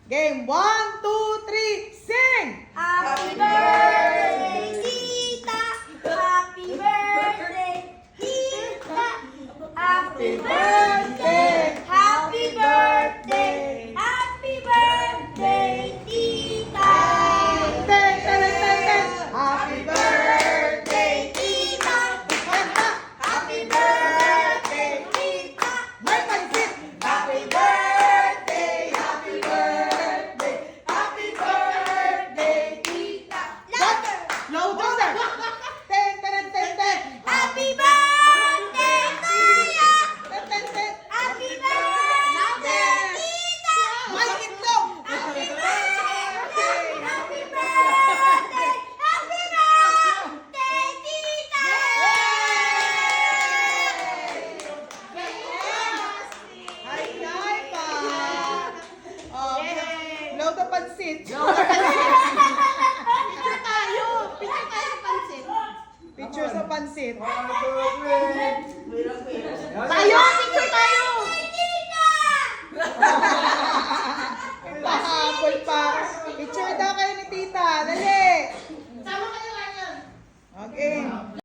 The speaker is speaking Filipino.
Game 1, 2, 3, sing! Happy birthday, Tita! Happy birthday, Tita! Happy birthday! Happy birthday! Happy birthday, Tita! Ten, ten, ten, ten. Happy birthday! Tita! Kanta! Happy birthday, Tita! May pansit! Happy birthday! Happy birthday! Happy birthday, Tita! Louder! Louder! Ten, ten, ten, ten. Happy birthday, Kuya! Ten, ten, ten. Happy birthday, Tita! May itlog! Happy birthday! Happy birthday! Happy birthday, Tita! Ay, ay pa! Oh, blow the pansit. Picture tayo! Picture tayo sa pansit! Picture sa pansit. Tayo! Picture tayo! Pahabol pa. Picture daw kayo ni tita. Dali. Sama kayo ngayon! Okay.